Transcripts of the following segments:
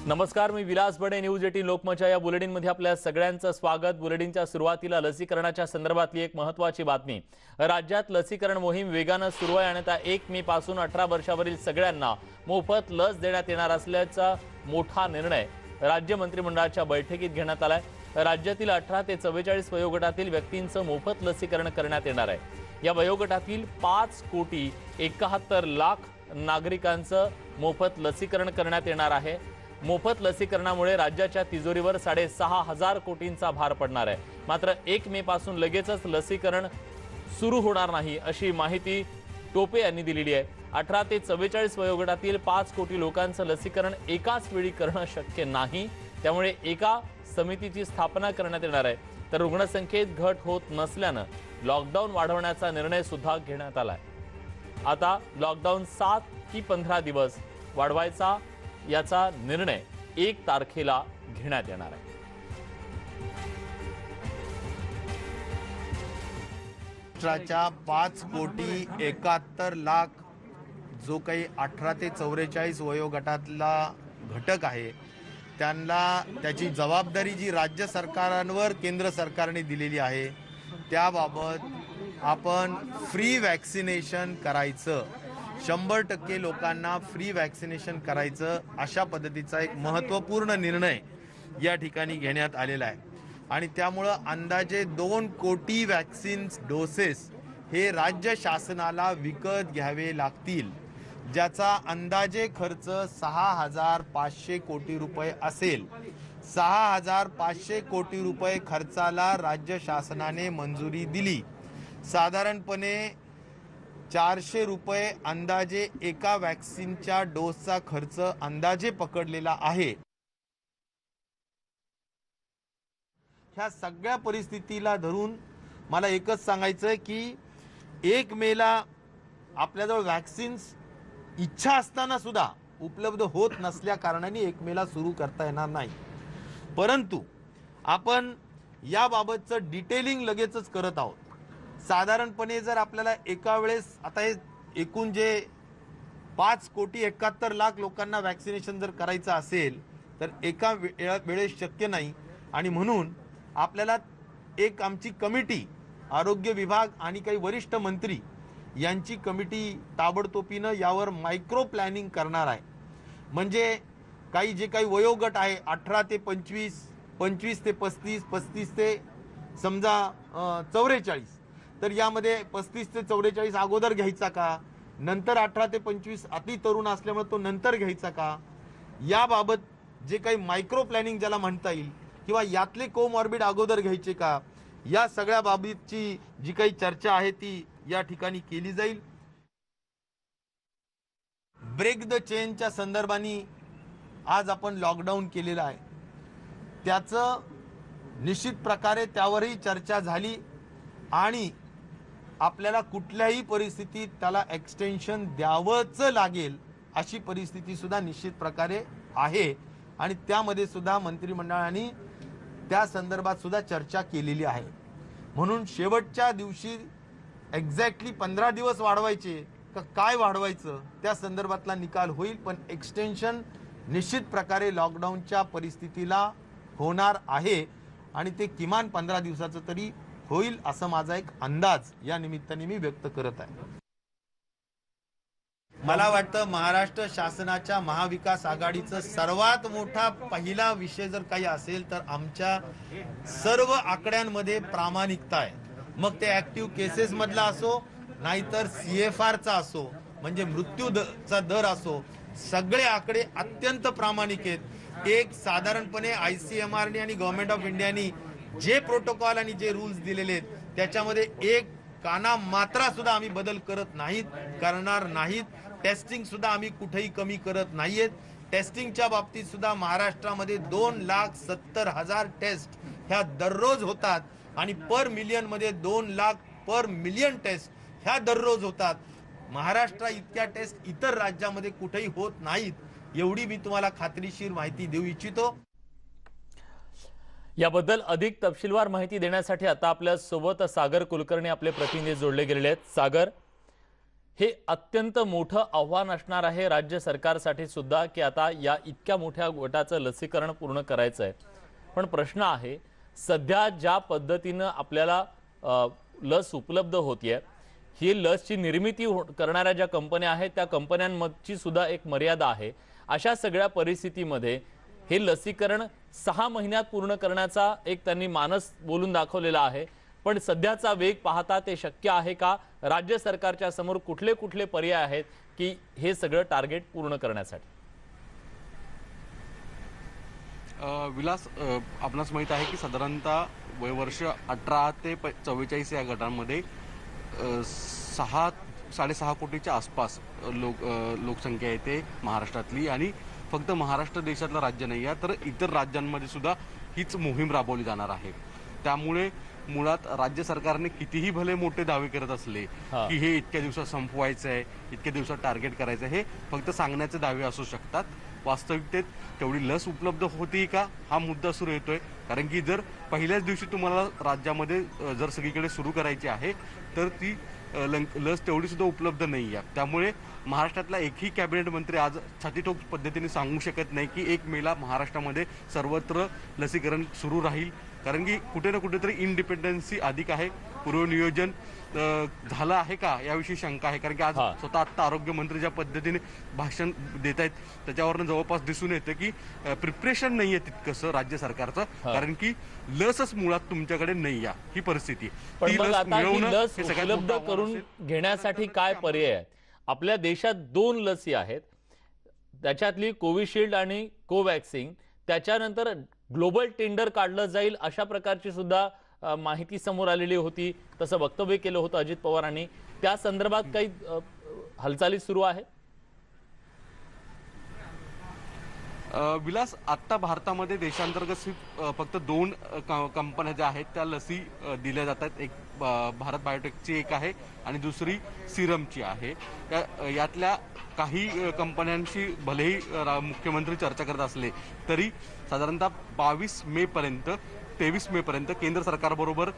नमस्कार, मी विलास बडे. न्यूज 18 लोकमतच्या या बुलेटिनमध्ये आपल्या सगळ्यांचं स्वागत. बुलेटिनच्या सुरुवातीला लसीकरणाच्या संदर्भातली एक महत्त्वाची बातमी. राज्यात लसीकरण मोहीम वेगाने सुरू आहे आणि आता 1 मे पासून 18 वर्षावरील सगळ्यांना मोफत लस देण्यात येणार असल्याचा मोठा निर्णय राज्य मंत्रिमंडळाच्या बैठकीत घेण्यात आलाय. राज्यातील 18 ते 44 वयोगटातील व्यक्तींचं मोफत लसीकरण करण्यात येणार आहे. या वयोगटातील 5,71,00,000 नागरिकांचं मोफत लसीकरण करण्यात येणार आहे. मोफत लसीकरणामुळे राज्याच्या तिजोरीवर 6,500 कोटींचा भार पडणार आहे. मात्र 1 मे पासून लगेचच लसीकरण सुरू होणार नाही अशी माहिती टोपे यांनी दिलेली आहे. 18 ते 44 वयोगटातील 5 कोटी लोकांचं लसीकरण एकाच वेळी करणं शक्य नाही. त्यामुळे एका समितीची स्थापना करण्यात येणार आहे. तर रुग्णसंख्येत घट होत नसल्यानं लॉकडाऊन वाढवण्याचा निर्णय सुद्धा घेण्यात आलाय. आता लॉकडाऊन 7 की 15 दिवस वाढवायचा याचा निर्णय 1 तारखेला घेण्यात येणार आहे. राष्ट्राच्या 5,71,00,000 जो काही 18 ते 44 वयोगटातला घटक आहे त्यांना त्याची जबाबदारी जी राज्य सरकारांवर केंद्र सरकारने दिलेली आहे त्याबाबत आपण फ्री वॅक्सिनेशन करायचं, 100% लोकांना फ्री वॅक्सिनेशन करायचं अशा पद्धतीचा एक महत्त्वपूर्ण निर्णय या ठिकाणी घेण्यात आलेला आहे. आणि त्यामुळं अंदाजे 2 कोटी वॅक्सिन्स डोसेस हे राज्य शासनाला विकत घ्यावे लागतील, ज्याचा अंदाजे खर्च 6,500 कोटी रुपये असेल. 6,500 कोटी रुपये खर्चाला राज्य शासनाने मंजुरी दिली. साधारणपणे 400 रुपये अंदाजे एका वॅक्सिनच्या डोसचा खर्च अंदाजे पकडलेला आहे. ह्या सगळ्या परिस्थितीला धरून मला एकच सांगायचं आहे की 1 मेला आपल्याजवळ वॅक्सिन्स इच्छा असताना सुद्धा उपलब्ध होत नसल्या कारणाने 1 मेला सुरू करता येणार नाही. परंतु आपण याबाबतचं डिटेलिंग लगेचच करत आहोत. साधारणपणे जर आपल्याला एका वेळेस आता हे एकूण जे 5,71,00,000 लोकांना वॅक्सिनेशन जर करायचं असेल तर एका वेळेस शक्य नाही. आणि म्हणून आपल्याला एक आमची कमिटी, आरोग्य विभाग आणि काही वरिष्ठ मंत्री यांची कमिटी ताबडतोबीनं यावर मायक्रो प्लॅनिंग करणार आहे. म्हणजे काही जे काही वयोगट आहे 18 ते 25, 25 ते 35, 35 ते समजा 44, तर यामध्ये 35 ते 44 अगोदर घ्यायचा का, नंतर 18 ते 25 अति तरुण असल्यामुळे तो नंतर घ्यायचा का, याबाबत जे काही मायक्रो प्लॅनिंग ज्याला म्हणता येईल किंवा यातले कोमॉर्बिड अगोदर घ्यायचे का, या सगळ्या बाबतीची जी काही चर्चा आहे ती या ठिकाणी केली जाईल. ब्रेक द चेनच्या संदर्भाने आज आपण लॉकडाऊन केलेलं आहे, त्याचं निश्चित प्रकारे त्यावरही चर्चा झाली आणि आपल्याला कुठल्याही परिस्थितीत त्याला एक्सटेन्शन द्यावंच लागेल अशी परिस्थिती सुद्धा निश्चित प्रकारे आहे. आणि त्यामध्ये सुद्धा मंत्रिमंडळाने त्या संदर्भात सुद्धा चर्चा केलेली आहे. म्हणून शेवटच्या दिवशी एक्झॅक्टली 15 दिवस वाढवायचे का काय वाढवायचं त्या संदर्भातला निकाल होईल. पण एक्सटेन्शन निश्चित प्रकारे लॉकडाऊनच्या परिस्थितीला होणार आहे आणि ते किमान 15 दिवसाचं तरी होईल असा माझा एक अंदाज या निमित्ताने मी व्यक्त करत आहे. मला वाटतं महाराष्ट्र शासनाच्या महाविकास आघाडीचा सर्वात मोठा पहिला विषय जर काही असेल तर आमच्या सर्व आकड्यांमध्ये प्रामाणिकता आहे. मग ते ऍक्टिव्ह केसेस मधला असो नाहीतर CFRचा असो, म्हणजे मृत्यूचा दर असो, सगळे आकडे अत्यंत प्रामाणिक आहेत. एक साधारणपणे ICMR आणि गव्हर्नमेंट ऑफ इंडियानी जे प्रोटोकॉल आणि जे रूल्स दिलेले आहेत त्याच्यामध्ये एक काना मात्रा सुद्धा आम्ही बदल करत नाहीत, करणार नाहीत. टेस्टिंग सुद्धा आम्ही कुठेही कमी करत नाहीयेत. टेस्टिंगच्या बाबतीत सुद्धा महाराष्ट्रामध्ये 2,70,000 टेस्ट ह्या दररोज होतात आणि पर मिलियन मध्ये 2 लाख पर मिलियन टेस्ट ह्या दररोज होतात. महाराष्ट्र इतक्या टेस्ट इतर राज्यामध्ये कुठेही होत नाहीत, एवढी मी तुम्हाला खात्रीशीर माहिती देऊ इच्छितो. याबद्दल अधिक तपशीलवार माहिती देण्यासाठी आता आपल्या सोबत सागर कुलकर्णी आपले प्रतिनिधी जोडले गेलेले आहेत. सागर, हे अत्यंत मोठं आव्हान असणार आहे राज्य सरकारसाठी सुद्धा की आता या इतक्या मोठ्या गटाचं लसीकरण पूर्ण करायचं आहे। पण प्रश्न आहे सध्या ज्या पद्धतीनं आपल्याला लस उपलब्ध होतीये, ही लसची निर्मिती करणाऱ्या ज्या कंपन्या आहेत त्या कंपन्यांची सुद्धा एक मर्यादा आहे। अशा सगळ्या परिस्थितीमध्ये हे लसीकरण 6 महिन्यात पूर्ण करण्याचा एक त्यांनी मानस बोलून दाखवलेला आहे। पण सध्याचा वेग पाहता ते शक्य आहे का? राज्य सरकारच्या समोर कुठले कुठले पर्याय आहेत की हे सगळं टार्गेट पूर्ण करण्यासाठी? विलास, आपणास माहित आहे की साधारणतः वयवर्ष 18 ते 44 या गटांमध्ये 6.5 कोटीच्या आसपास लोकसंख्या येते महाराष्ट्रातली, आणि फक्त महाराष्ट्र देशातलं राज्य नाही आहे तर इतर राज्यांमध्ये सुद्धा हीच मोहीम राबवली जाणार आहे। त्यामुळे मुळात राज्य सरकारने कितीही भले मोठे दावे करत असले की हे इतक्या दिवसात संपवायचं आहे, इतक्या दिवसात टार्गेट करायचं, हे फक्त सांगण्याचे दावे असू शकतात। वास्तविकतेत तेवढी लस उपलब्ध होती का हा मुद्दा सुरू येतोय। कारण की जर पहिल्याच दिवशी तुम्हाला राज्यामध्ये जर सगळीकडे सुरू करायची आहे तर ती लस तेवढी सुद्धा उपलब्ध नाही आहे। त्यामुळे महाराष्ट्रातला एकही कॅबिनेट मंत्री आज छातीठोक पद्धतीने सांगू शकत नाही की 1 मेला महाराष्ट्रामध्ये सर्वत्र लसीकरण सुरू राहील। कारण की कुठे ना कुठेतरी इंडिपेंडन्सी अधिक आहे, पूर्वनियोजन झालं आहे का याविषयी शंका आहे। कारण की आज स्वतः आता आरोग्यमंत्री ज्या पद्धतीने भाषण देत आहेत त्याच्यावरनं जवळपास दिसून येतं की प्रिपरेशन नाही आहे तितकंसं राज्य सरकारचं, कारण की लसच मुळात तुमच्याकडे नाही आहे ही परिस्थिती। पण मग आता ही लस उपलब्ध करून घेण्यासाठी काय पर्याय आहेत? आपल्या देशात 2 लसी आहेत, त्याच्यातली कोविशिल्ड आणि कोवॅक्सिन, त्याच्यानंतर ग्लोबल टेंडर काढलं जाईल अशा प्रकारची सुद्धा माहिती समोर आलेली होती। तसं वक्तव्य केलं होतं अजित पवारांनी। त्या संदर्भात काही हालचाली सुरू आहे? विलास, आता भारतामध्ये देशांतर्गत फक्त 2 कंपन्या ज्या आहेत त्या लसी दिल्या जातात। एक भारत बायोटेकची एक आहे आणि दुसरी सिरमची आहे। यातल्या काही कंपन्यांशी भलेही मुख्यमंत्री चर्चा करत असले तरी साधारणतः 22 मे पर्यंत 23 मे पर्यंत केंद्र सरकारबरोबर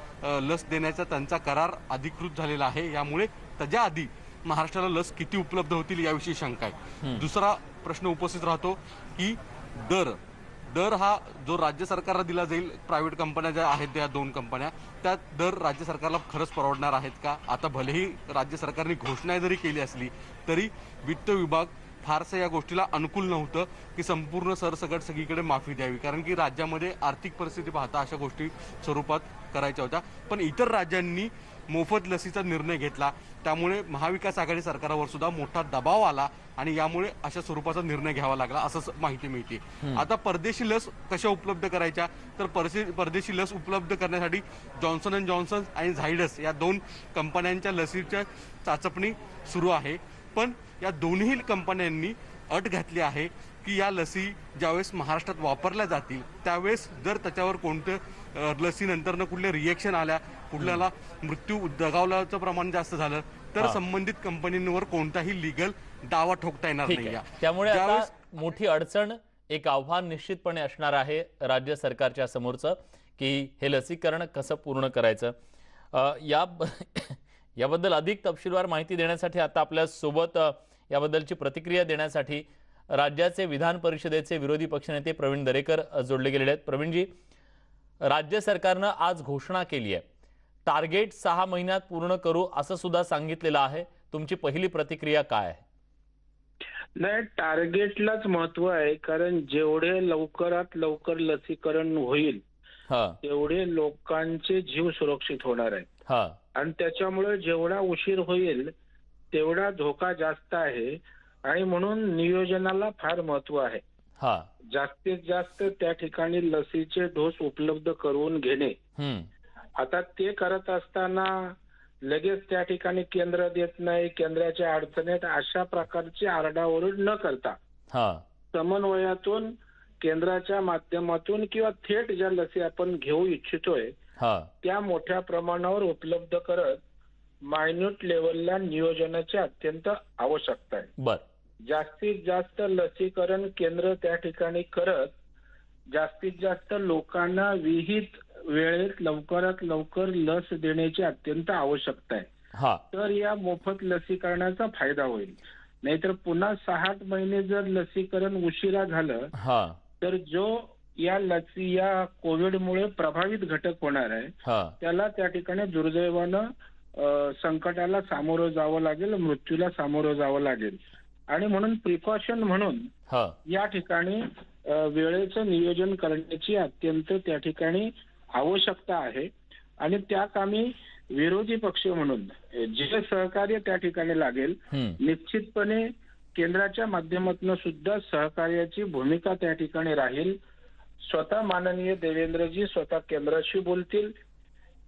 लस देण्याचा त्यांचा करार अधिकृत झालेला आहे। यामुळे त्याच्या आधी महाराष्ट्राला लस किती उपलब्ध होतील याविषयी शंका आहे। दुसरा प्रश्न उपस्थित राहतो की दर हा जो राज्य सरकारला दिला जाईल, प्रायव्हेट कंपन्या ज्या आहेत त्या 2 कंपन्या, त्या दर राज्य सरकारला खरंच परवडणार आहेत का? आता भलेही राज्य सरकारने घोषणा जरी केली असली तरी वित्त विभाग फारसं या गोष्टीला अनुकूल नव्हतं की संपूर्ण सरसकट सगळीकडे माफी द्यावी। कारण की राज्यामध्ये आर्थिक परिस्थिती पाहता अशा गोष्टी स्वरूपात करायच्या होत्या। पण इतर राज्यांनी मोफत लसीचा निर्णय घेतला, त्यामुळे महाविकास आघाडी सरकारवर सुद्धा मोठा दबाव आला आणि यामुळे अशा स्वरूपाचा निर्णय घ्यावा लागला असं माहिती मिळते। आता परदेशी लस कशा उपलब्ध करायच्या, तर परदेशी लस उपलब्ध करण्यासाठी जॉन्सन अँड जॉन्सन आणि झायडस या 2 कंपन्यांच्या लसीच्या चाचपणी सुरू आहे। पण या दोन्ही कंपन्यांनी अट घातली आहे की या लसी ज्यावेळेस महाराष्ट्रात वापरल्या जातील त्यावेळेस जर त्याच्यावर कोणतं लसीनंतर कुठले रिएक्शन आल्या, कुठल्याला मृत्यू दगावल्याचं प्रमाण जास्त झालं तर संबंधित कंपनींवर कोणताही लिगल दावा ठोकता येणार नाही। त्यामुळे आता मोठी अडचण, एक आव्हान निश्चितपणे असणार आहे राज्य सरकारच्या समोरचं की हे लसीकरण कसं पूर्ण करायचं। याबद्दल अधिक तपशीलवार माहिती देण्यासाठी आता आपल्या सोबत याबद्दलची प्रतिक्रिया देण्यासाठी राज्याचे विधान परिषदेचे विरोधी पक्षनेते प्रवीण दरेकर जोडले गेलेले आहेत। प्रवीणजी, राज्य सरकारनं आज घोषणा केली आहे, टार्गेट 6 महिन्यात पूर्ण करू असं सुद्धा सांगितलेलं आहे। तुमची पहिली प्रतिक्रिया काय आहे? नाही, टार्गेटलाच महत्व आहे, कारण जेवढे लवकरात लवकर लसीकरण होईल तेवढे लोकांचे जीव सुरक्षित होणार आहेत आणि त्याच्यामुळे जेवढा उशीर होईल तेवढा धोका जास्त आहे आणि म्हणून नियोजनाला फार महत्व आहे। जास्तीत जास्त त्या ठिकाणी लसीचे डोस उपलब्ध करून घेणे। आता ते करत असताना लगेच त्या ठिकाणी केंद्र देत नाही, केंद्राच्या अडचणीत, अशा प्रकारची आरडाओरड न करता समन्वयातून केंद्राच्या माध्यमातून किंवा थेट ज्या लसी आपण घेऊ इच्छितोय त्या मोठ्या प्रमाणावर उपलब्ध करत मायन्यूट लेवलला नियोजनाची अत्यंत आवश्यकता आहे। जास्तीत जास्त लसीकरण केंद्र त्या ठिकाणी करत जास्तीत जास्त लोकांना विहित वेळेत लवकरात लवकर लस देण्याची अत्यंत आवश्यकता आहे। तर या मोफत लसीकरणाचा फायदा होईल. नाहीतर पुन्हा 6 महिने जर लसीकरण उशिरा झालं तर जो या कोविडमुळे प्रभावित घटक होणार आहे त्याला त्या ठिकाणी दुर्दैवानं संकटाला सामोरं जावं लागेल, मृत्यूला सामोरं जावं लागेल. आणि म्हणून प्रिकॉशन म्हणून या ठिकाणी वेळेचं नियोजन करण्याची अत्यंत त्या ठिकाणी आवश्यकता आहे. आणि त्या कामी विरोधी पक्ष म्हणून जे सहकार्य त्या ठिकाणी लागेल, निश्चितपणे केंद्राच्या माध्यमातून सुद्धा सहकार्याची भूमिका त्या ठिकाणी राहील. स्वतः माननीय देवेंद्रजी स्वतः केंद्राशी बोलतील.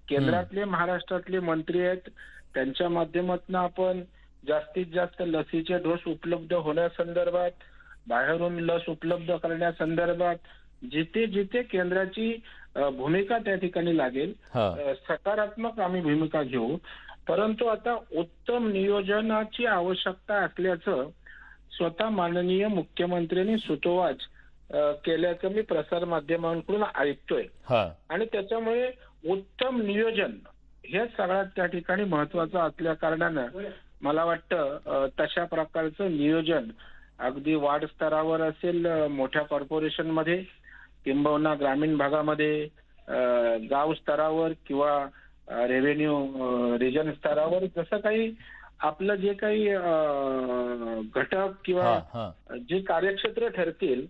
केंद्रातले महाराष्ट्रातले मंत्री आहेत, त्यांच्या माध्यमातून आपण जास्तीत जास्त लसीचे डोस उपलब्ध होण्यासंदर्भात, बाहेरून लस उपलब्ध करण्यासंदर्भात जिथे जिथे केंद्राची भूमिका त्या ठिकाणी लागेल सकारात्मक आम्ही भूमिका घेऊ. परंतु आता उत्तम नियोजनाची आवश्यकता असल्याचं स्वतः माननीय मुख्यमंत्र्यांनी सुतोवाच केल्याचं मी प्रसार माध्यमांकडून ऐकतोय. आणि त्याच्यामुळे उत्तम नियोजन हे सगळ्यात त्या ठिकाणी महत्वाचं असल्या कारणानं मला वाटतं तशा प्रकारचं नियोजन अगदी वार्ड स्तरावर असेल, मोठ्या कॉर्पोरेशनमध्ये, किंबहुना ग्रामीण भागामध्ये, गाव स्तरावर किंवा रेव्हेन्यू रिजन स्तरावर जसं काही आपलं जे काही घटक किंवा जे कार्यक्षेत्र ठरतील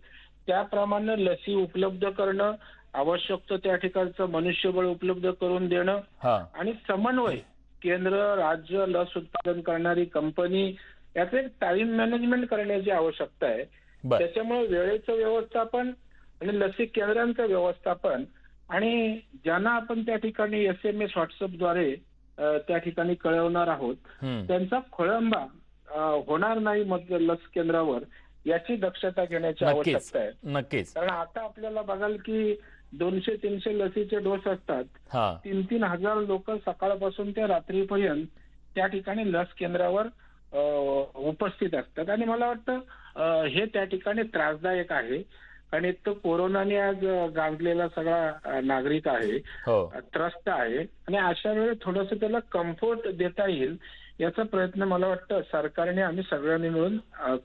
त्याप्रमाणे लसी उपलब्ध करणं, आवश्यक त्या ठिकाणचं मनुष्यबळ उपलब्ध करून देणं आणि समन्वय केंद्र, राज्य, लस उत्पादन करणारी कंपनी याचं एक टाइम मॅनेजमेंट करण्याची आवश्यकता आहे. त्याच्यामुळे वेळेचं व्यवस्थापन आणि लसी केंद्रांचं व्यवस्थापन आणि ज्यांना आपण त्या ठिकाणी SMS व्हॉट्सअपद्वारे त्या ठिकाणी कळवणार आहोत त्यांचा खोळंबा होणार नाही मग लस केंद्रावर याची दक्षता घेण्याची आवश्यकता आहे. नक्कीच. कारण आता आपल्याला बघाल की 200-300 लसीचे डोस असतात. 3-3 हजार लोक सकाळपासून ते रात्रीपर्यंत त्या ठिकाणी लस केंद्रावर उपस्थित असतात. आणि मला वाटतं हे त्या ठिकाणी त्रासदायक आहे. कारण एक तर कोरोनाने आज गांजलेला सगळा नागरिक आहे, त्रस्त आहे. आणि अशा वेळी थोडंसं त्याला कम्फर्ट देता येईल याचा प्रयत्न मला वाटतं सरकारने आम्ही सगळ्यांनी मिळून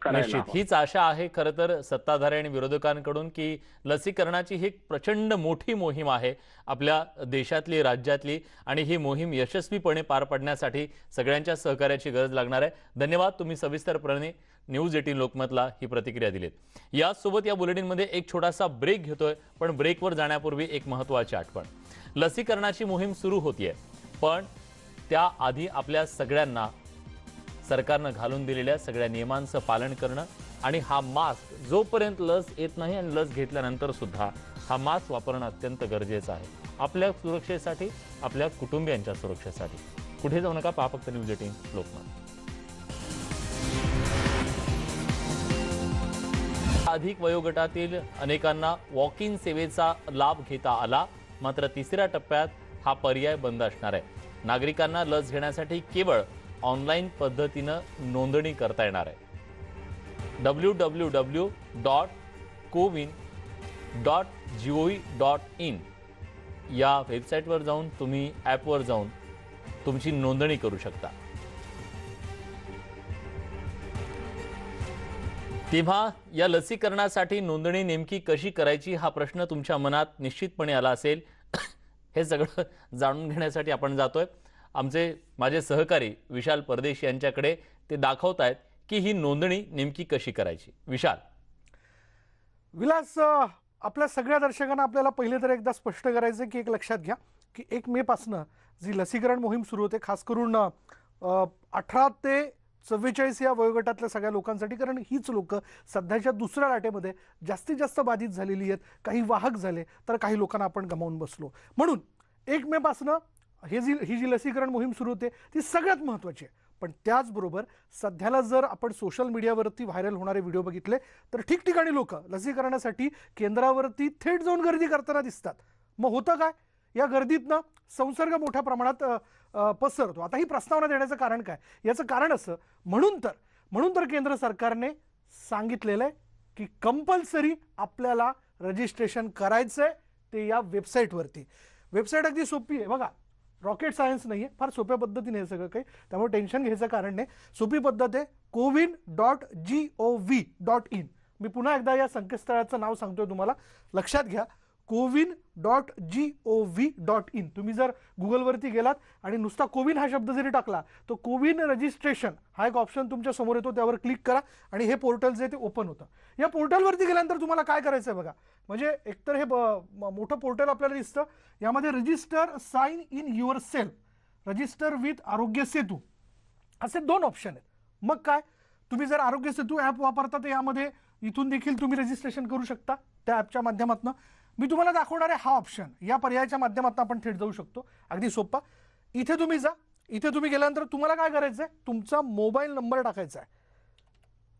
करायला हवा. हीच आशा आहे खरं तर सत्ताधारी आणि विरोधकांकडून की लसीकरणाची ही प्रचंड मोठी मोहीम आहे आपल्या देशातली, राज्यातली, आणि ही मोहीम यशस्वीपणे पार पाडण्यासाठी सगळ्यांच्या सहकार्याची गरज लागणार आहे. धन्यवाद, तुम्ही सविस्तरपणे न्यूज 18 लोकमतला ही प्रतिक्रिया दिलीत. यासोबत या बुलेटिनमध्ये एक छोटासा ब्रेक घेतोय, पण ब्रेकवर जाण्यापूर्वी एक महत्त्वाची आठवण. लसीकरणाची मोहीम सुरू होतीये, पण त्याआधी आपल्या सगळ्यांना सरकारनं घालून दिलेल्या सगळ्या नियमांचं पालन करणं आणि हा मास्क जोपर्यंत लस येत नाही आणि लस घेतल्यानंतर सुद्धा हा मास्क वापरणं अत्यंत गरजेचं आहे आपल्या सुरक्षेसाठी, आपल्या कुटुंबियांच्या सुरक्षेसाठी. कुठे जाऊ नका, पहा फक्त न्यूज 18 लोकमत. अधिक वयोगटातील अनेकांना वॉक इन सेवेचा लाभ घेता आला, मात्र तिसऱ्या टप्प्यात हा पर्याय बंद असणार आहे. नागरिकांना लस घेण्यासाठी केवळ ऑनलाईन पद्धतीनं नोंदणी करता येणार आहे. www.cowin.gov.in या वेबसाईटवर जाऊन तुम्ही ॲपवर जाऊन तुमची नोंदणी करू शकता. तेव्हा या लसीकरणासाठी नोंदणी नेमकी कशी करायची हा प्रश्न तुमच्या मनात निश्चितपणे आला असेल. हे सगळं जाणून घेण्यासाठी आपण जातोय माझे सहकारी विशाल परदेशी यांच्याकडे. ते दाखवतायत की ही नोंदणी नेमकी कशी करायची. विलास, आपल्या सगळ्या दर्शकांना आपल्याला पहिले तर एकदा स्पष्ट करायचं की एक लक्षात घ्या की 1 मे पासून जी लसीकरण मोहीम सुरू होते खास करून 18 ते 44 या वयोगटातल्या सगळ्या लोकांसाठी, कारण हीच लोक सध्याच्या दुसऱ्या लाटेमध्ये जास्तीत जास्त बाधित झालेली आहेत. काही वाहक झाले तर काही लोकांना आपण गमावून बसलो. म्हणून 1 मे पासून ही जी लसीकरण मोहीम सुरू होते ती सगळ्यात महत्त्वाची आहे. पण त्याचबरोबर सध्याला जर आपण सोशल मीडियावरती व्हायरल होणारे व्हिडिओ बघितले तर ठिकठिकाणी लोक लसीकरणासाठी केंद्रावरती थेट जाऊन गर्दी करताना दिसतात. मग होतं काय, या गर्दीतनं संसर्ग मोठ्या प्रमाणात पसरतो. आता ही प्रस्तावना देण्याचं कारण काय, याचं कारण असं म्हणून तर केंद्र सरकारने सांगितलेलं आहे की कंपल्सरी आपल्याला रजिस्ट्रेशन करायचंय ते या वेबसाईटवरती. वेबसाईट अगदी सोपी आहे बघा, रॉकेट सायन्स नाहीये, फार सोप्या पद्धतीने हे सगळं काही, त्यामुळे टेन्शन घ्यायचं कारण नाही. सोपी पद्धत आहे cowin.gov.in. मी पुन्हा एकदा या संकेतस्थळाचं नाव सांगतोय तुम्हाला, लक्षात घ्या, cowin.gov.in. तुम्ही जर गुगलवरती गेलात आणि नुसता कोविन हा शब्द जरी टाकला तो कोविन रजिस्ट्रेशन हा एक ऑप्शन तुमच्या समोर येतो, त्यावर क्लिक करा आणि हे पोर्टल जे ते ओपन होतं. या पोर्टलवरती गेल्यानंतर तुम्हाला काय करायचं आहे बघा, म्हणजे एकतर हे मोठं पोर्टल आपल्याला दिसतं, यामध्ये register sign in yourself, register with Aarogya Setu असे 2 ऑप्शन आहेत. मग काय, तुम्ही जर आरोग्य सेतू ॲप वापरता तर यामध्ये इथून देखील तुम्ही रजिस्ट्रेशन करू शकता त्या ॲपच्या माध्यमातून. मी तुम्हाला दाखवणार आहे हा ऑप्शन, या पर्यायाच्या माध्यमातून आपण थेट जाऊ शकतो, अगदी सोपा. इथे तुम्ही जा, इथे तुम्ही गेल्यानंतर तुम्हाला काय करायचं आहे, तुमचा मोबाईल नंबर टाकायचा आहे.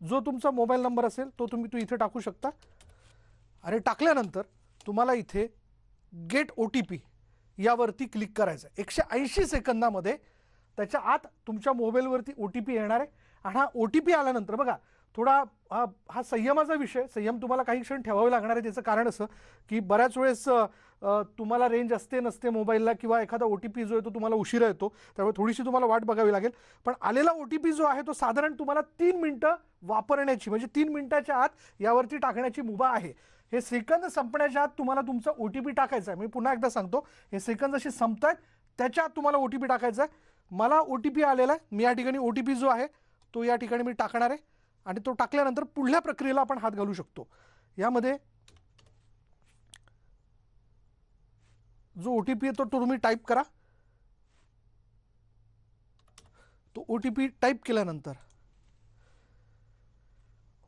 जो तुमचा मोबाईल नंबर असेल तो तुम्ही इथे टाकू शकता आणि टाकल्यानंतर तुम्हाला इथे गेट OTP यावरती क्लिक करायचं आहे. 180 सेकंदामध्ये त्याच्या आत तुमच्या मोबाईलवरती OTP येणार आहे आणि हा OTP आल्यानंतर बघा थोडा हा संयमाचा विषय, संयम तुम्हाला काही क्षण ठेवावे लागणार आहे. त्याचं कारण असं की बऱ्याच वेळेस तुम्हाला रेंज असते नसते मोबाईलला, किंवा एखादा OTP जो आहे तो तुम्हाला उशिरा येतो, त्यामुळे थोडीशी तुम्हाला वाट बघावी लागेल. पण आलेला OTP जो आहे तो साधारण तुम्हाला 3 मिनिटं वापरण्याची, म्हणजे 3 मिनिटाच्या आत यावरती टाकण्याची मुभा आहे. हे सेकंद संपण्याच्या आत तुम्हाला तुमचा OTP टाकायचा आहे. मी पुन्हा एकदा सांगतो, हे सेकंद जसे संपतात त्याच्या आत तुम्हाला OTP टाकायचा आहे. मला OTP आलेला आहे, मी या ठिकाणी OTP जो आहे तो या ठिकाणी मी टाकणार आहे आणि तो टाकल्यानंतर पुढल्या प्रक्रियेला आपण हात घालू शकतो. यामध्ये जो OTP आहे तो तुम्ही टाईप करा. तो OTP टाईप केल्यानंतर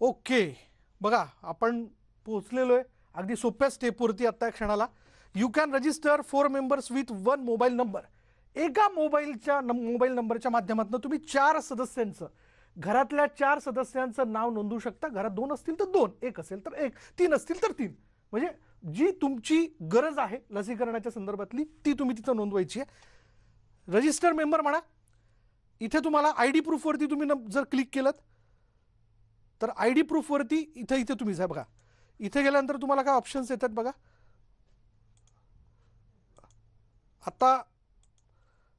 ओके, बघा आपण पोहोचलेलो आहे अगदी सोप्या स्टेपवरती आता या क्षणाला. You can register 4 members with 1 mobile number. एका मोबाईल नंबरच्या माध्यमातून तुम्ही 4 सदस्यांचं, घरातल्या 4 सदस्यांचं नाव नोंदवू शकता. घरात 2 असतील तर 2, 1 असेल तर 1, 3 असतील तर 3, म्हणजे जी तुमची गरज आहे लसीकरणाच्या संदर्भातली ती तुम्ही तिथं नोंदवायची आहे. रजिस्टर मेंबर म्हणा. इथे तुम्हाला ID प्रूफवरती तुम्ही जर क्लिक केलं तर ID प्रूफवरती इथे तुम्ही जा. बघा इथे गेल्यानंतर तुम्हाला काय ऑप्शन्स येतात बघा. आता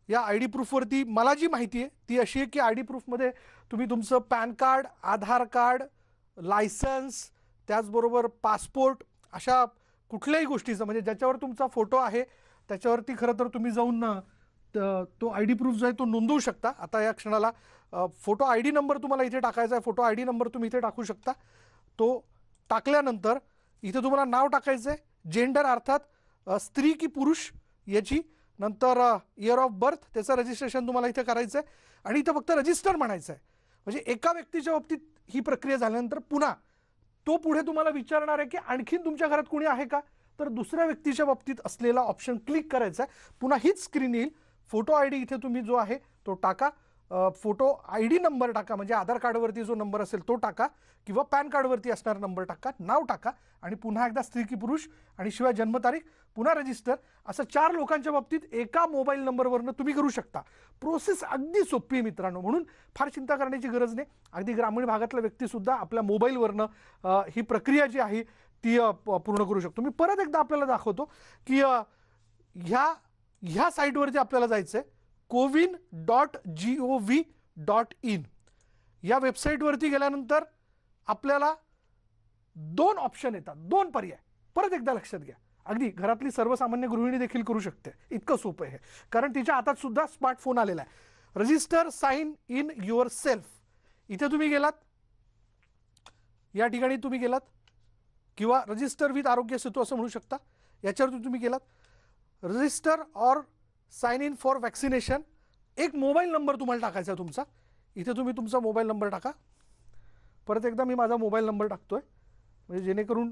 या ID प्रूफवरती मला जी माहिती आहे ती अशी आहे की ID प्रूफमध्ये तुम्ही तुमचं पॅन कार्ड, आधार कार्ड, लायसन्स, त्याचबरोबर पासपोर्ट, अशा कुठल्याही गोष्टीचं, म्हणजे ज्याच्यावर तुमचा फोटो आहे त्याच्यावरती खरं तर तुम्ही जाऊन तो ID प्रूफ जो आहे तो नोंदवू शकता. आता या क्षणाला फोटो ID नंबर तुम्हाला इथे टाकायचा आहे. फोटो ID नंबर तुम्ही इथे टाकू शकता. तो टाकल्यानंतर इथे तुम्हाला नाव टाकायचं आहे, जेंडर अर्थात स्त्री की पुरुष याची, नंतर इयर ऑफ बर्थ, त्याचं रजिस्ट्रेशन तुम्हाला इथे करायचं आहे आणि इथं फक्त रजिस्टर म्हणायचं आहे. म्हणजे एका व्यक्तीच्या बाबतीत ही प्रक्रिया झाल्यानंतर पुन्हा तो पुढे तुम्हाला विचारणार आहे की आणखीन तुमच्या घरात कोणी आहे का, तर दुसऱ्या व्यक्तीच्या बाबतीत असलेला ऑप्शन क्लिक करायचा आहे. पुन्हा हीच स्क्रीन येईल. फोटो ID इथे तुम्ही जो आहे तो टाका, फोटो ID नंबर टाका, म्हणजे आधार कार्डवरती जो नंबर असेल तो टाका किंवा पॅन कार्डवरती असणारा नंबर टाका, नाव टाका आणि पुन्हा एकदा स्त्री की पुरुष आणि शिवाय जन्मतारीख, पुन्हा रजिस्टर. असं 4 लोकांच्या बाबतीत एका मोबाईल नंबरवरनं तुम्ही करू शकता. प्रोसेस अगदी सोपी आहे मित्रांनो, म्हणून फार चिंता करण्याची गरज नाही. अगदी ग्रामीण भागातला व्यक्तीसुद्धा आपल्या मोबाईलवरनं ही प्रक्रिया जी आहे ती पूर्ण करू शकतो. मी परत एकदा आपल्याला दाखवतो की ह्या साईटवरती आपल्याला जायचं आहे, cowin.gov.in. या वेबसाईटवरती गेल्यानंतर आपल्याला 2 ऑप्शन येतात, 2 पर्याय. परत एकदा लक्षात घ्या, अगदी घरातली सर्वसामान्य गृहिणी देखील करू शकते. इतकं सोपं आहे कारण तिच्या हातात सुद्धा स्मार्टफोन आलेला आहे. Register sign in yourself, इथे तुम्ही गेलात, या ठिकाणी तुम्ही गेलात, किंवा रजिस्टर विथ आरोग्य सेतू असं म्हणू शकता, याच्यावरती तुम्ही गेलात. रजिस्टर और साइन इन फॉर वॅक्सिनेशन, एक मोबाईल नंबर तुम्हाला टाकायचा तुमचा. इथे तुम्ही तुमचा मोबाईल नंबर टाका. परत एकदा मी माझा मोबाईल नंबर टाकतोय, म्हणजे जेणेकरून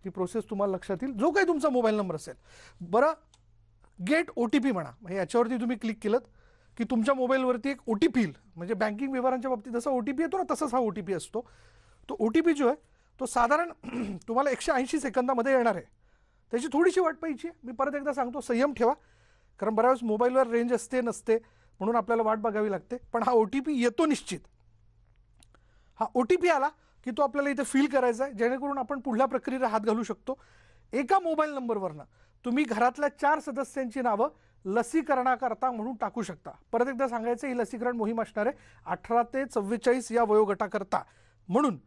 ही प्रोसेस तुम्हाला लक्षात येईल, जो काही तुमचा मोबाईल नंबर असेल. बरं, गेट OTP म्हणा, म्हणजे याच्यावरती तुम्ही क्लिक केलं की तुमच्या मोबाईलवरती एक OTP येईल. म्हणजे बँकिंग व्यवहारांच्या बाबतीत जसा OTP येतो ना तसाच हा OTP असतो. तो OTP जो आहे तो साधारण तुम्हाला 180 सेकंदामध्ये येणार आहे. त्याची थोडीशी वाट पाहिजे. मी परत एकदा सांगतो, संयम ठेवा, कारण बऱ्याच वेळेस मोबाईलवर रेंज असते नसते, म्हणून आपल्याला वाट बघावी लागते. पण हा OTP येतो निश्चित. हा OTP आला की तो आपल्याला इथे फिल करायचा आहे, जेणेकरून आपण पुढल्या प्रक्रियेला हात घालू शकतो. एका मोबाईल नंबरवरनं तुम्ही घरातल्या 4 सदस्यांची नावं लसीकरणाकरता म्हणून टाकू शकता. परत एकदा सांगायचं, ही लसीकरण मोहीम असणार आहे 18 ते 44 या वयोगटाकरता. म्हणून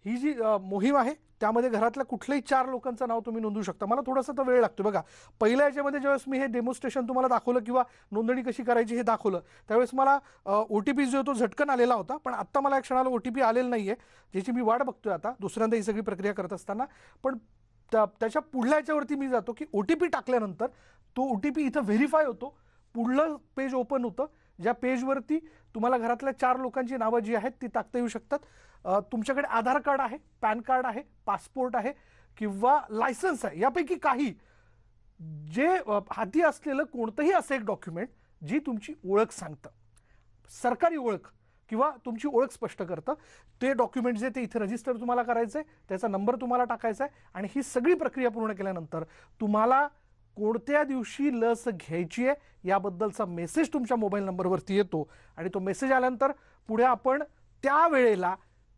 ही जी मोहीम आहे त्यामध्ये घरातल्या कुठल्याही 4 लोकांचं नाव तुम्ही नोंदवू शकता. मला थोडासा तर वेळ लागतो बघा. पहिल्या याच्यामध्ये ज्यावेळेस मी हे डेमॉन्स्ट्रेशन तुम्हाला दाखवलं किंवा नोंदणी कशी करायची हे दाखवलं, त्यावेळेस मला OTP जो तो झटकन आलेला होता. पण आत्ता मला एक क्षणाला OTP आलेला नाही आहे, ज्याची मी वाट बघतोय आता दुसऱ्यांदा ही सगळी प्रक्रिया करत असताना. पण त्याच्या पुढल्या याच्यावरती मी जातो की OTP टाकल्यानंतर तो OTP इथं व्हेरीफाय होतो, पुढलं पेज ओपन होतं, ज्या पेजवरती तुम्हाला घरातल्या 4 लोकांची नावं जी आहेत ती टाकता येऊ शकतात. तुमच्याकडे आधार कार्ड आहे, पॅन कार्ड आहे, पासपोर्ट आहे किंवा लायसन्स आहे, यापैकी काही जे हाती असलेलं कोणतंही असं एक डॉक्युमेंट जी तुमची ओळख सांगतं, सरकारी ओळख किंवा तुमची ओळख स्पष्ट करतं, ते डॉक्युमेंट जे ते इथे रजिस्टर तुम्हाला करायचं आहे, त्याचा नंबर तुम्हाला टाकायचा आहे आणि ही सगळी प्रक्रिया पूर्ण केल्यानंतर तुम्हाला कोणत्या दिवशी लस घ्यायची आहे याबद्दलचा मेसेज तुमच्या मोबाईल नंबरवरती येतो आणि तो मेसेज आल्यानंतर पुढे आपण त्या वेळेला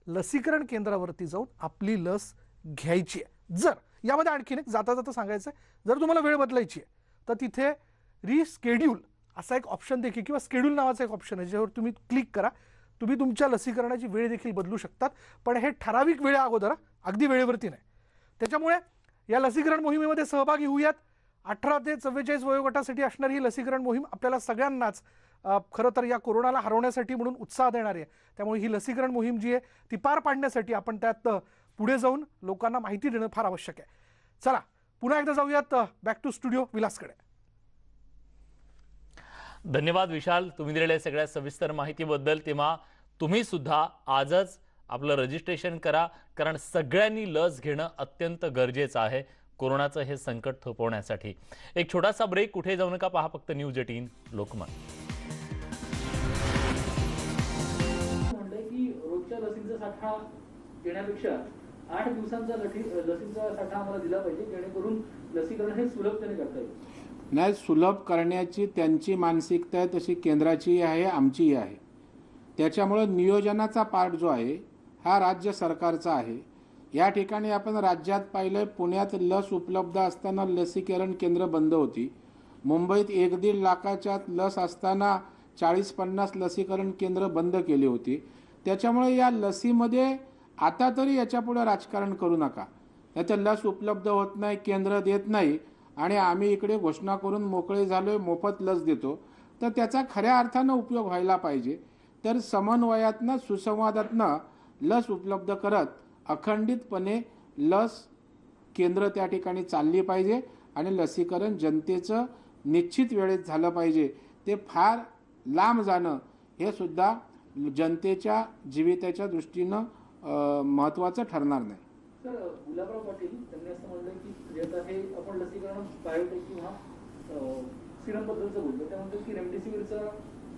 लसीकरण केंद्रावरती जाऊन आपली लस घ्यायची आहे. जर यामध्ये आणखीन एक जाता जाता सांगायचं आहे, जर तुम्हाला वेळ बदलायची आहे तर तिथे रिस्केड्यूल असा एक ऑप्शन देखील किंवा स्केड्यूल नावाचा एक ऑप्शन आहे, ज्यावर तुम्ही क्लिक करा. तुम्ही तुमच्या लसीकरणाची वेळ देखील बदलू शकतात, पण हे ठराविक वेळे अगोदर, अगदी वेळेवरती नाही. त्याच्यामुळे या लसीकरण मोहिमेमध्ये सहभागी होऊयात. 18 ते 44 वयोगटासाठी असणारी ही लसीकरण मोहीम आपल्याला सगळ्यांनाच खरं तर या कोरोनाला हरवण्यासाठी म्हणून उत्साह देणारी आहे. त्यामुळे ही लसीकरण मोहीम जी आहे ती पार पाडण्यासाठी आपण त्यात पुढे जाऊन लोकांना माहिती देणं फार आवश्यक आहे. चला पुन्हा एकदा जाऊयात बॅक टू स्टुडिओ विलासकडे. धन्यवाद विशाल, तुम्ही दिलेल्या सगळ्या सविस्तर माहितीबद्दल. तेव्हा तुम्ही सुद्धा आजच आपलं रजिस्ट्रेशन करा, कारण सगळ्यांनी लस घेणं अत्यंत गरजेचं आहे कोरोनाचं हे संकट थोपवण्यासाठी. एक छोटासा ब्रेक, कुठे जाऊ नका, पहा फक्त न्यूज 18 लोकमत. म्हणलंय की रोजच्या लसींचा साठा घेण्यापेक्षा 8 दिवसांचा लसींचा साठा आम्हाला दिला पाहिजे, जेणेकरून लसीकरण हे सुलभतेने करता येईल. नाही, सुलभ करण्याची त्यांची मानसिकता आहे तशी केंद्राची आहे, आमचीही आहे. त्याच्यामुळे नियोजनाचा पार्ट जो आहे हा राज्य सरकारचा आहे. या ठिकाणी आपण राज्यात पाहिलं, पुण्यात लस उपलब्ध असताना लसीकरण केंद्र बंद होती. मुंबईत 1-1.5 लाखाच्या लस असताना 40-50 लसीकरण केंद्र बंद केली होती. त्याच्यामुळे या लसीमध्ये आता तरी याच्यापुढे राजकारण करू नका. याच्या लस उपलब्ध होत नाही, केंद्र देत नाही आणि आम्ही इकडे घोषणा करून मोकळे झालोय, मोफत लस देतो, तर त्याचा खऱ्या अर्थानं उपयोग व्हायला पाहिजे. तर समन्वयातनं, सुसंवादातनं लस उपलब्ध करत अखंडितपणे लस केंद्र त्या ठिकाणी चालली पाहिजे आणि लसीकरण जनतेचं निश्चित वेळेत झालं पाहिजे. ते फार लांब जाणं हे सुद्धा जनतेच्या जीविताच्या दृष्टीनं महत्त्वाचं ठरणार नाही. सर, गुलाबराव पाटील त्यांनी असं म्हणलं की जे हे आपण लसीकरण बायोटेक किंवा सिरम बद्दलचं बोलतो, त्या म्हणतात की रेमडेसिवीरचा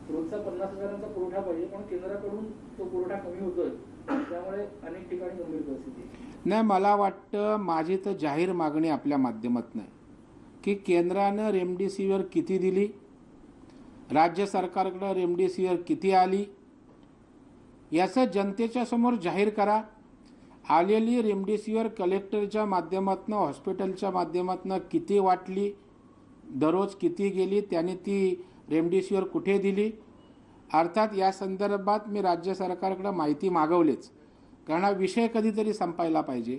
रोजचा 50,000चा पुरवठा पाहिजे, पण केंद्राकडून तो पुरवठा कमी होतोय, त्यामुळे अनेक ठिकाणी गंभीर परिस्थिती. नाही, मला वाटतं माझी तर जाहीर मागणी आपल्या माध्यमातून आहे की केंद्रानं रेमडेसिवीर किती दिली, राज्य सरकारकडं रेमडेसिवीर किती आली, याचं जनतेच्या समोर जाहीर करा. आलेली रेमडेसिवीर कलेक्टरच्या माध्यमातून, हॉस्पिटलच्या माध्यमातून किती वाटली, दररोज किती गेली, त्याने ती रेमडेसिवीर कुठे दिली. अर्थात या संदर्भात मी राज्य सरकारकडे माहिती मागवलीच, कारण हा विषय कधीतरी संपायला पाहिजे.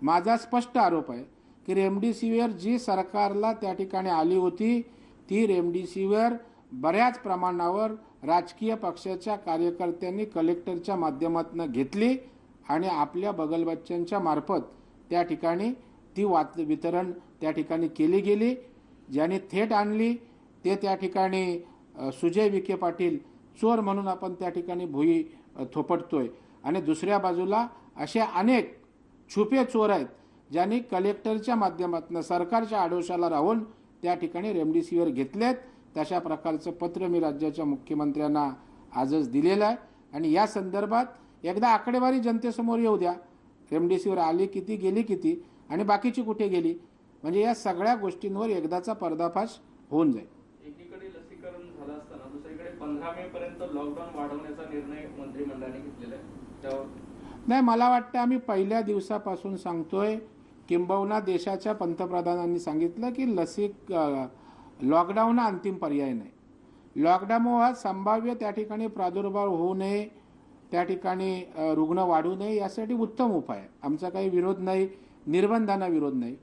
माझा स्पष्ट आरोप आहे की रेमडेसिवीर जी सरकारला त्या ठिकाणी आली होती ती रेमडेसिवीर बऱ्याच प्रमाणावर राजकीय पक्षाच्या कार्यकर्त्यांनी कलेक्टरच्या माध्यमातून घेतली आणि आपल्या बगलबच्च्यांच्या मार्फत त्या ठिकाणी ती वितरण त्या ठिकाणी केली गेली. ज्याने थेट आणली ते त्या ठिकाणी सुजय विखे पाटील चोर म्हणून आपण त्या ठिकाणी भुई थोपटतोय आणि दुसऱ्या बाजूला असे अनेक छुपे चोर आहेत ज्यांनी कलेक्टरच्या माध्यमातून सरकारच्या आडोशाला राहून त्या ठिकाणी रेमडेसिवीर घेतलेत. तशा प्रकारचं पत्र मी राज्याच्या मुख्यमंत्र्यांना आजच दिलेलं आहे आणि या संदर्भात एकदा आकडेवारी जनतेसमोर येऊ द्या, रेमडेसिवीर आली किती, गेली किती आणि बाकीची कुठे गेली, म्हणजे या सगळ्या गोष्टींवर एकदाचा पर्दाफाश होऊन जाईल. एकीकडे लसीकरण झालं असताना दुसरीकडे 15 मे पर्यंत लॉकडाऊन वाढवण्याचा निर्णय मंत्रिमंडळाने घेतलेला आहे, त्यावर नाही, मला वाटतं आम्ही पहिल्या दिवसापासून सांगतोय, किंबहुना देशाच्या पंतप्रधानांनी सांगितलं की लॉकडाऊन हा अंतिम पर्याय नाही. लॉकडाऊन हा संभाव्य त्या ठिकाणी प्रादुर्भाव होऊ नये, त्या ठिकाणी रुग्ण वाढू नये यासाठी उत्तम उपाय आहे. आमचा काही विरोध नाही, निर्बंधांना विरोध नाही.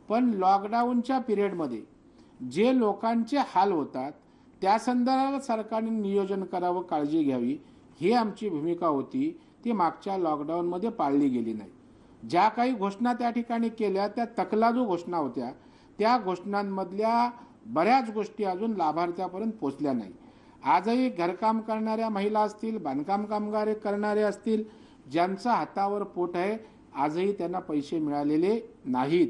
पण लॉकडाऊनच्या पिरियडमध्ये जे लोकांचे हाल होतात त्या संदर्भात सरकारने नियोजन करावं, काळजी घ्यावी, ही आमची भूमिका होती. ती मागच्या लॉकडाऊनमध्ये पाळली गेली नाही. ज्या काही घोषणा त्या ठिकाणी केल्या त्या तकलादू घोषणा होत्या. त्या घोषणांमधल्या बऱ्याच गोष्टी अजून लाभार्थ्यापर्यंत पोचल्या नाही. आजही घरकाम करणाऱ्या महिला असतील, बांधकाम कामगार करणारे असतील, ज्यांचं हातावर पोट आहे, आजही त्यांना पैसे मिळालेले नाहीत.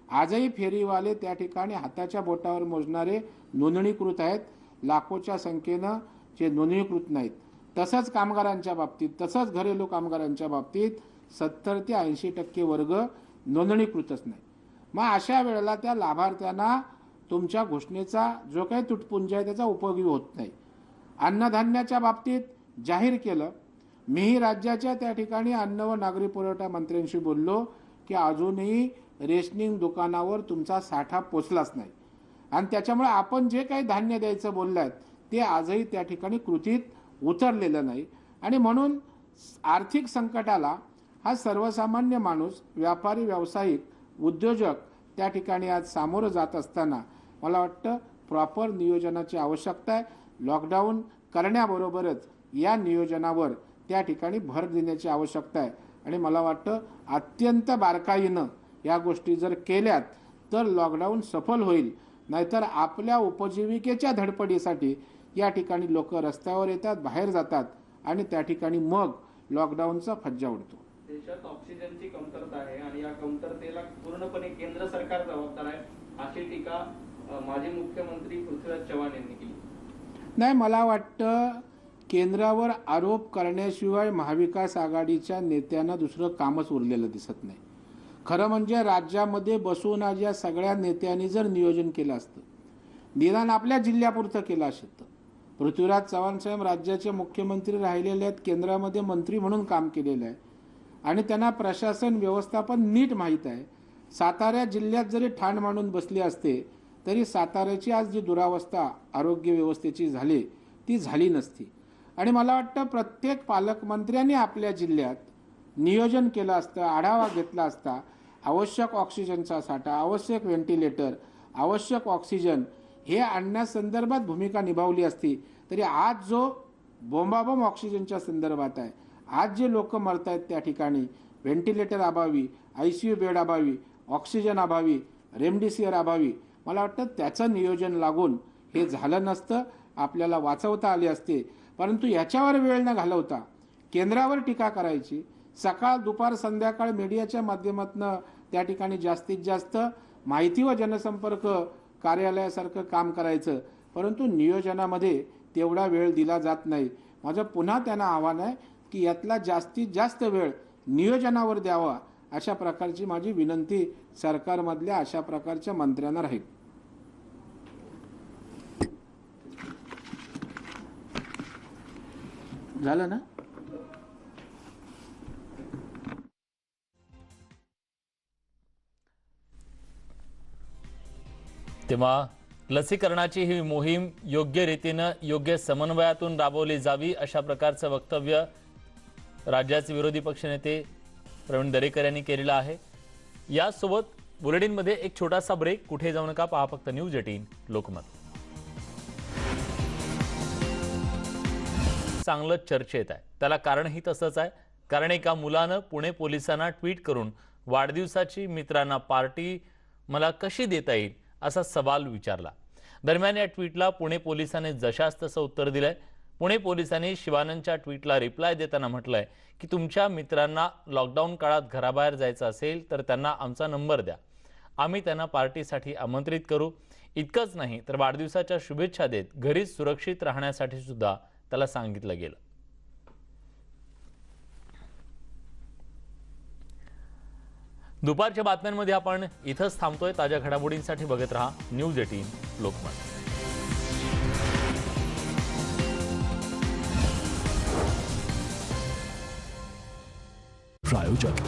आजही फेरीवाले त्या ठिकाणी हाताच्या बोटावर मोजणारे नोंदणीकृत आहेत, लाखोच्या संख्येनं जे नोंदणीकृत नाहीत. तसंच कामगारांच्या बाबतीत, तसंच घरेलू कामगारांच्या बाबतीत 70 ते 80% वर्ग नोंदणीकृतच नाही. मग अशा वेळेला त्या लाभार्थ्यांना तुमच्या घोषणेचा जो काही तुटपुंज आहे त्याचा उपयोगी होत नाही. अन्नधान्याच्या बाबतीत जाहीर केलं. मीही राज्याच्या त्या ठिकाणी अन्न व नागरी पुरवठा मंत्र्यांशी बोललो की अजूनही रेशनिंग दुकानावर तुमचा साठा पोचलाच नाही आणि त्याच्यामुळे आपण जे काही धान्य द्यायचं बोललात ते आजही त्या ठिकाणी कृतीत उतरलेलं नाही. आणि म्हणून आर्थिक संकटाला हा सर्वसामान्य माणूस, व्यापारी, व्यावसायिक, उद्योजक त्या ठिकाणी आज सामोरं जात असताना मला वाटतं प्रॉपर नियोजनाची आवश्यकता आहे. लॉकडाऊन करण्याबरोबरच या नियोजनावर त्या ठिकाणी भर देण्याची आवश्यकता आहे. आणि मला वाटतं अत्यंत बारकाईनं या गोष्टी जर केल्यात तर लॉकडाऊन सफल होईल. नाहीतर आपल्या उपजीविकेच्या धडपडीसाठी या ठिकाणी लोक रस्त्यावर येतात, बाहेर जातात आणि त्या ठिकाणी मग लॉकडाऊनचा फज्जा उडतो. देशात ऑक्सिजनची कमतरता आहे आणि या कमतरतेला पूर्णपणे केंद्र सरकार जबाबदार आहे, अशी टीका माजी मुख्यमंत्री पृथ्वीराज चव्हाण यांनी केली. नाही, मला वाटतं केंद्रावर आरोप करण्याशिवाय महाविकास आघाडीच्या नेत्यांना दुसरं कामच उरलेलं दिसत नाही. खरं म्हणजे राज्यामध्ये बसून आज या सगळ्या नेत्यांनी जर नियोजन केलं असतं, निदान आपल्या जिल्ह्यापुरतं केलं असतं. पृथ्वीराज चव्हाण साहेब राज्याचे मुख्यमंत्री राहिलेले आहेत, केंद्रामध्ये मंत्री म्हणून काम केलेलं आहे आणि त्यांना प्रशासन व्यवस्थापन नीट माहीत आहे. सातारा जिल्ह्यात जरी ठाण मांडून बसले असते तरी साताऱ्याची आज जी दुरावस्था आरोग्य व्यवस्थेची झाली ती झाली नसती. आणि मला वाटतं प्रत्येक पालकमंत्र्यांनी आपल्या जिल्ह्यात नियोजन केलं असतं, आढावा घेतला असता, आवश्यक ऑक्सिजनचा साठा, आवश्यक व्हेंटिलेटर, आवश्यक ऑक्सिजन हे आणण्यासंदर्भात भूमिका निभावली असती तरी आज जो बोंबाबोंब ऑक्सिजनच्या संदर्भात आहे, आज जे लोक मरत आहेत त्या ठिकाणी व्हेंटिलेटर अभावी, ICU बेड अभावी, ऑक्सिजन अभावी, रेमडेसिवीर अभावी, मला वाटतं त्याचं नियोजन लागून हे झालं नसतं, आपल्याला वाचवता आले असते. परंतु याच्यावर वेळ न घालवता केंद्रावर टीका करायची, सकाळ दुपार संध्याकाळ मीडियाच्या माध्यमातून त्या ठिकाणी जास्तीत जास्त माहिती व जनसंपर्क कार्यालयासारखं काम करायचं, परंतु नियोजनामध्ये तेवढा वेळ दिला जात नाही. माझं पुन्हा त्यांना आव्हान आहे की यातला जास्तीत जास्त वेळ नियोजनावर द्यावा, अशा प्रकारची माझी विनंती सरकारमधल्या अशा प्रकारच्या मंत्र्यांना राहील. झालं ना? तेव्हा लसीकरणाची ही मोहीम योग्य रीतीनं, योग्य समन्वयातून राबवली जावी, अशा प्रकारचं वक्तव्य राज्याचे विरोधी पक्षनेते प्रवीण दरेकर यांनी केलेलं आहे. यासोबत बुलेटिनमध्ये एक छोटासा ब्रेक. कुठे जाऊ नका, पहा फक्त न्यूज 18 लोकमत. चांगलं चर्चेत आहे, त्याला कारणही तसंच आहे. कारण एका मुलानं पुणे पोलिसांना ट्विट करून वाढदिवसाची मित्रांना पार्टी मला कशी देता येईल असा सवाल विचारला. दरम्यान या ट्विटला पुणे पोलिसांनी जशास तसं उत्तर दिलंय. पुणे पोलिसांनी शिवानंदच्या ट्विटला रिप्लाय देताना म्हटलंय की तुमच्या मित्रांना लॉकडाऊन काळात घराबाहेर जायचं असेल तर त्यांना आमचा नंबर द्या, आम्ही त्यांना पार्टीसाठी आमंत्रित करू. इतकंच नाही तर वाढदिवसाच्या शुभेच्छा देत घरीच सुरक्षित राहण्यासाठी सुद्धा त्याला सांगितलं गेलं. दुपारच्या बातम्यांमध्ये आपण इथंच थांबतोय. ताज्या घडामोडींसाठी बघत रहा न्यूज 18 लोकमत. प्रायोजक